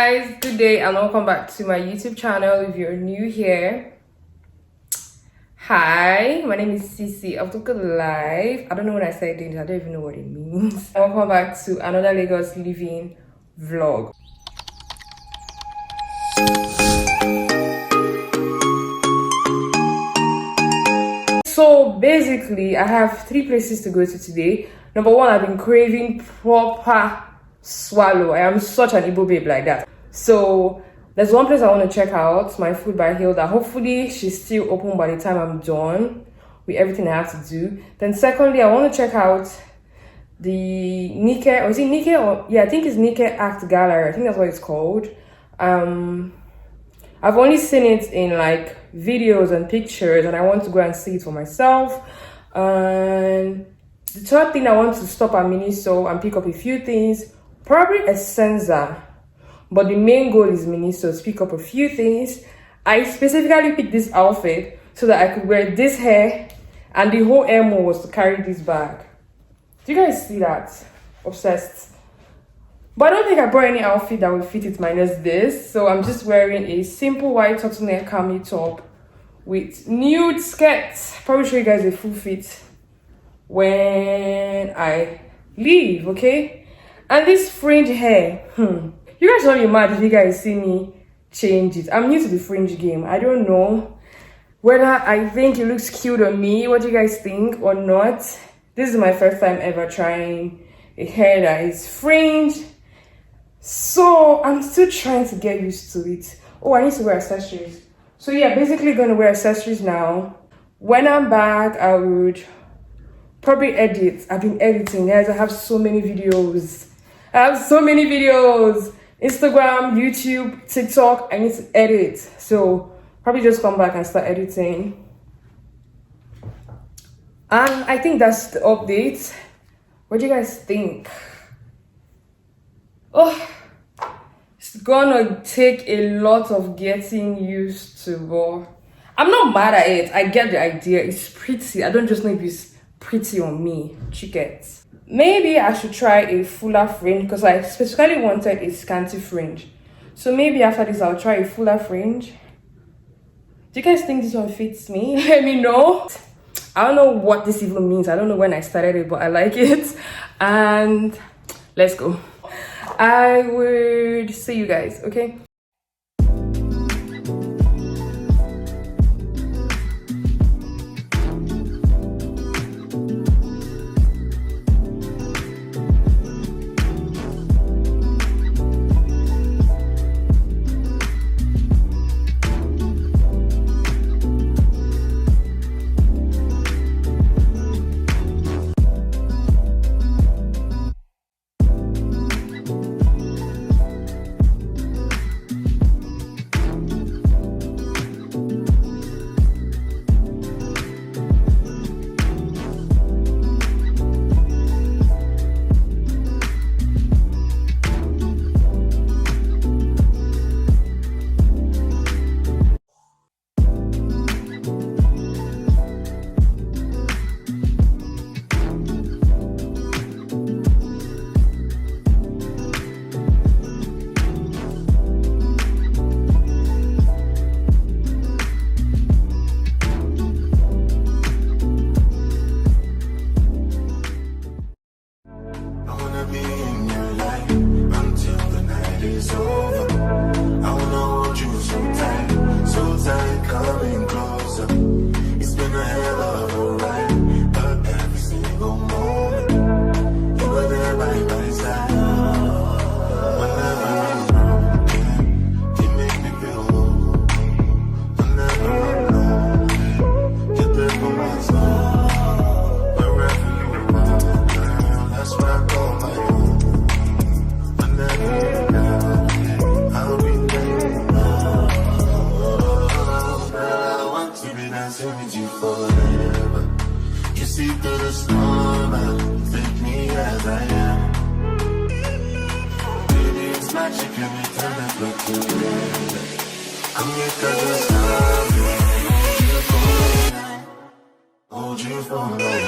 guys, good day and welcome back to my YouTube channel. If you're new here, hi, my name is Cece of Toka Life. I don't know when I say this, I don't even know what it means. Welcome back to another Lagos living vlog. So basically, I have 3 places to go to today. Number 1, I've been craving proper swallow. I am such an Igbo babe like that. So there's one place I want to check out, My Food by Hilda. Hopefully she's still open by the time I'm done with everything I have to do. Then secondly, I want to check out the Nike, or is it Nike? Or yeah, I think it's Nike Act Gallery. I think that's what it's called. I've only seen it in like videos and pictures, and I want to go and see it for myself. And the third thing, I want to stop at Miniso and pick up a few things, probably Essenza, but the main goal is Miniso, to pick up a few things. I specifically picked this outfit so that I could wear this hair, and the whole MO was to carry this bag. Do you guys see that? Obsessed. But I don't think I brought any outfit that would fit it minus this. So I'm just wearing a simple white turtleneck cami top with nude skirts. Probably show you guys a full fit when I leave, okay? And this fringe hair, you guys don't imagine if you guys see me change it. I'm new to the fringe game. I don't know whether I think it looks cute on me, what do you guys think or not. This is my first time ever trying a hair that is fringed. So I'm still trying to get used to it. Oh, I need to wear accessories. So yeah, basically gonna wear accessories now. When I'm back, I would probably edit. I've been editing, guys. I have so many videos. Instagram, YouTube, TikTok. I need to edit. So probably just come back and start editing. And I think that's the update. What do you guys think? Oh, it's gonna take a lot of getting used to, but I'm not mad at it. I get the idea. It's pretty. I don't just know if it's pretty on me. Chickets. Maybe I should try a fuller fringe because I specifically wanted a scanty fringe. So maybe after this, I'll try a fuller fringe. Do you guys think this one fits me? Let me know. I don't know what this even means. I don't know when I started it, but I like it. And let's go. I would see you guys, okay? Hold you for a moment.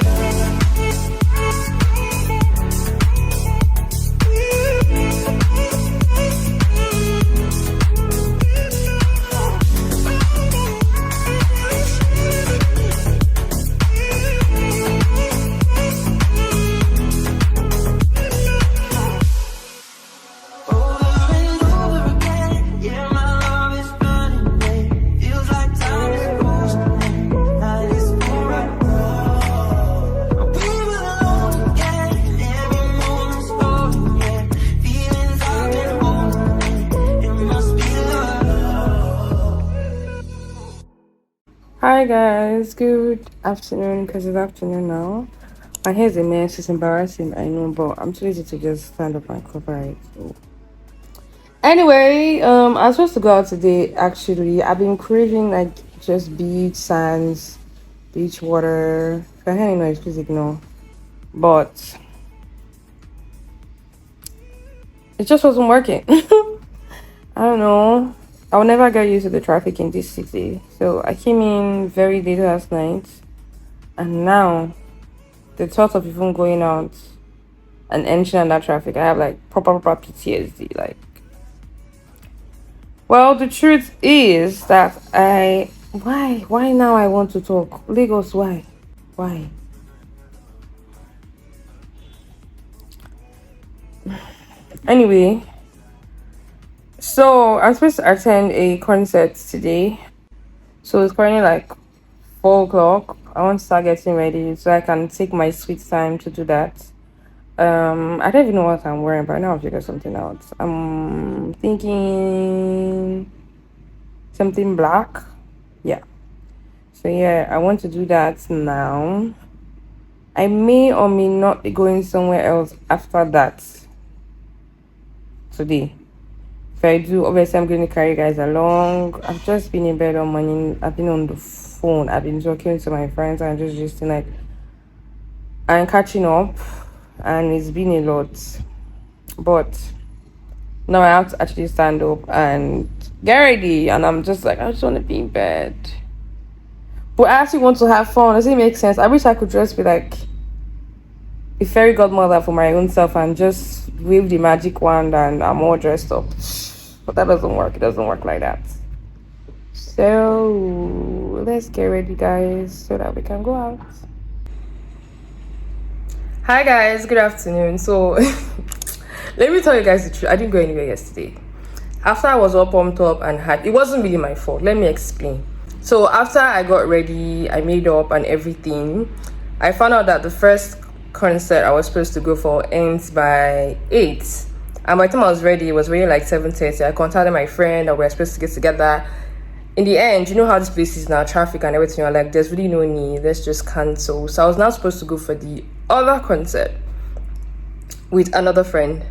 Hi guys, good afternoon because it's afternoon now. My hair is a mess, it's embarrassing, I know, but I'm too lazy to just stand up and cover it. So. Anyway, I was supposed to go out today actually. I've been craving like just beach sands, beach water. If I hear any noise, please ignore. But it just wasn't working. I don't know. I'll never get used to the traffic in this city. So I came in very late last night, and now the thought of even going out and entering on that traffic, I have like proper PTSD. Like, well, the truth is that why now I want to talk Lagos. Why? Anyway, so I'm supposed to attend a concert today. So it's currently like 4 o'clock. I want to start getting ready so I can take my sweet time to do that. I don't even know what I'm wearing, but now I'll figure something out. I'm thinking something black. Yeah. So yeah, I want to do that now. I may or may not be going somewhere else after that today. If I do, obviously I'm going to carry you guys along. I've just been in bed all morning. I've been on the phone. I've been talking to my friends and just like I'm catching up, and it's been a lot. But now I have to actually stand up and get ready, and I'm just like I just want to be in bed. But I actually want to have fun. Does it make sense? I wish I could just be like a fairy godmother for my own self and just wave the magic wand and I'm all dressed up. But that doesn't work. It doesn't work like that. So let's get ready, guys, so that we can go out. Hi guys, good afternoon. So let me tell you guys the truth. I didn't go anywhere yesterday. After I was all pumped up and it wasn't really my fault. Let me explain. So after I got ready, I made up and everything, I found out that the first concert I was supposed to go for ends by 8. And by the time I was ready, it was really like 7:30. I contacted my friend that we were supposed to get together. In the end, you know how this place is now, traffic and everything. You're like, there's really no need. Let's just cancel. So I was now supposed to go for the other concert with another friend,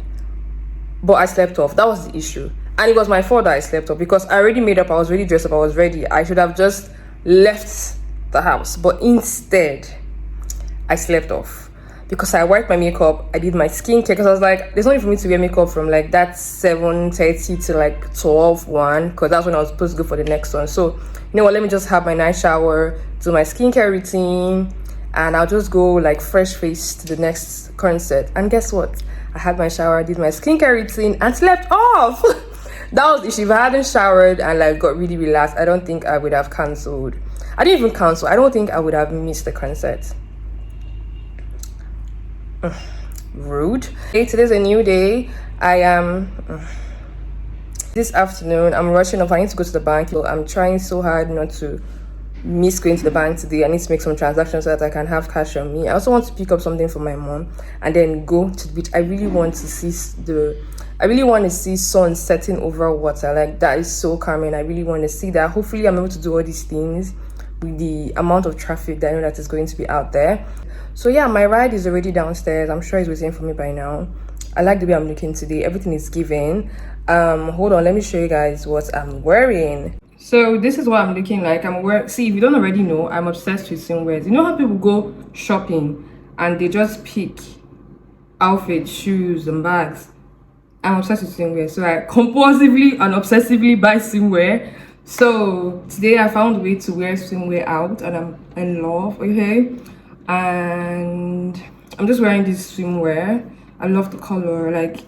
but I slept off. That was the issue. And it was my fault that I slept off because I already made up, I was ready, dressed up, I was ready. I should have just left the house, but instead I slept off because I wiped my makeup, I did my skincare because I was like, there's no need for me to wear makeup from like that 7:30 to like 1 because that's when I was supposed to go for the next one. So you know what, let me just have my nice shower, do my skincare routine, and I'll just go like fresh faced to the next concert. And guess what, I had my shower, did my skincare routine, and slept off. That was the issue. If I hadn't showered and like got really relaxed, I don't think I would have cancelled. I didn't even cancel. I don't think I would have missed the concert. Rude. Okay, today's a new day. This afternoon I'm rushing off. I need to go to the bank. So I'm trying so hard not to miss going to the bank today. I need to make some transactions so that I can have cash on me. I also want to pick up something for my mom and then go to the beach. I really want to see sun setting over water. Like, that is so calming. I really want to see that. Hopefully I'm able to do all these things with the amount of traffic that I know that is going to be out there. So yeah, my ride is already downstairs. I'm sure it's waiting for me by now. I like the way I'm looking today. Everything is given. Hold on, let me show you guys what I'm wearing. So this is what I'm looking like. See, if you don't already know, I'm obsessed with swimwears. You know how people go shopping and they just pick outfits, shoes, and bags? I'm obsessed with swimwear. So I compulsively and obsessively buy swimwear. So today I found a way to wear swimwear out and I'm in love, okay? And I'm just wearing this swimwear. I love the color, like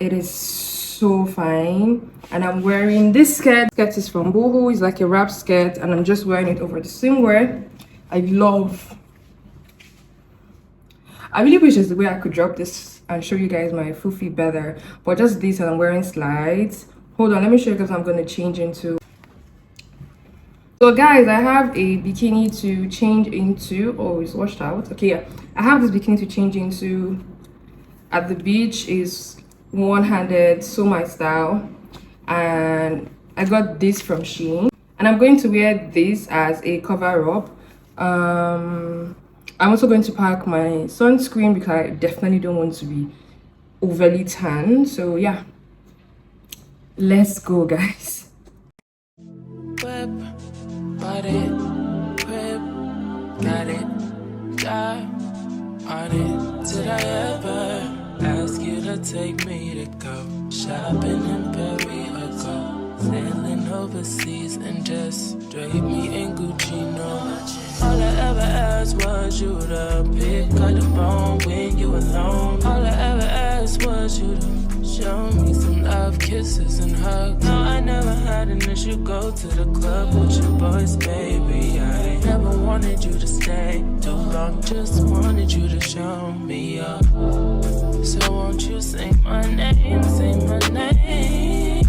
it is so fine. And I'm wearing this skirt. Skirt is from Boohoo. It's like a wrap skirt and I'm just wearing it over the swimwear. I really wish there's a way I could drop this and show you guys my full feet better, but just this, and I'm wearing slides. Hold on, let me show you guys what I'm going to change into. So guys, I have a bikini to change into. Oh, it's washed out. Okay, yeah, I have this bikini to change into at the beach. Is one-handed, so my style. And I got this from Shein. And I'm going to wear this as a cover up. I'm also going to pack my sunscreen because I definitely don't want to be overly tan. So yeah, let's go, guys. Whip, body, whip, got it, die on it. Did I ever ask you to take me to go shopping in Paris or go sailing overseas and just drape me in Gucci? No, all I ever asked was you to pick up the phone when you alone. All I ever asked was you to show me some love, kisses and hugs. No, I never had an issue. Go to the club with your boys, baby. I never wanted you to stay too long. Just wanted you to show me up. So won't you say my name, say my name?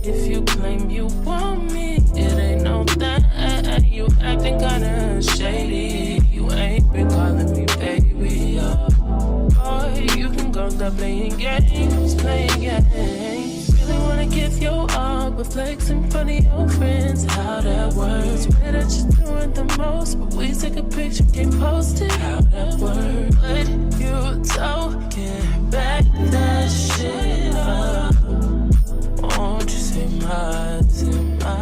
If you claim you want me, it ain't no that. You acting kinda shady. You ain't been calling me baby. Boy, you can go stop playing games, playing games. Really wanna give you all, but flex in front of your friends. How that works? Swear that you're doing the most, but we take a picture, can't post it. How that works? But you talking back that shit up. Won't you say my, say my?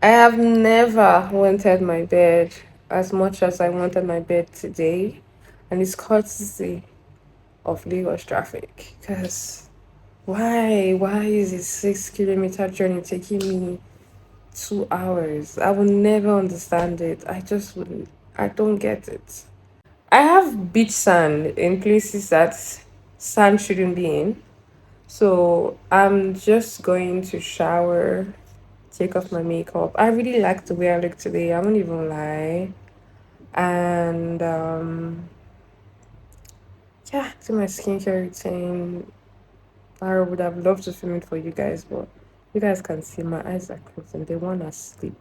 I have never wanted my bed as much as I wanted my bed today, and it's courtesy of Lagos traffic. Because why is a 6 kilometer journey taking me 2 hours? I will never understand it. I just wouldn't. I don't get it. I have beach sand in places that sand shouldn't be in. So I'm just going to shower, take off my makeup. I really like the way I look today. I won't even lie. And yeah, do my skincare routine. I would have loved to film it for you guys, but you guys can see my eyes are closed and they want to sleep.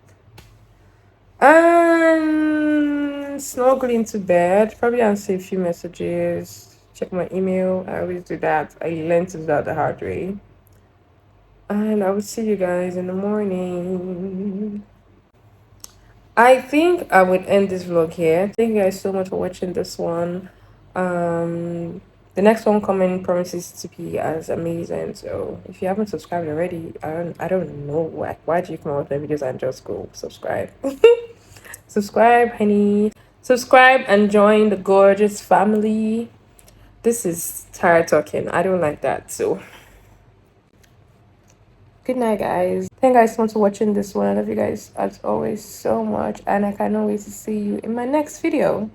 And snuggle into bed. Probably answer a few messages. Check my email. I always do that. I learned to do that the hard way. And I will see you guys in the morning. I think I would end this vlog here. Thank you guys so much for watching this one. The next one coming promises to be as amazing. So if you haven't subscribed already, I don't know why do you come out with my videos and just go subscribe. Subscribe, honey. Subscribe and join the gorgeous family. This is tired talking. I don't like that. So good night, guys. Thank you guys so much for watching this one. I love you guys as always so much, and I cannot wait to see you in my next video.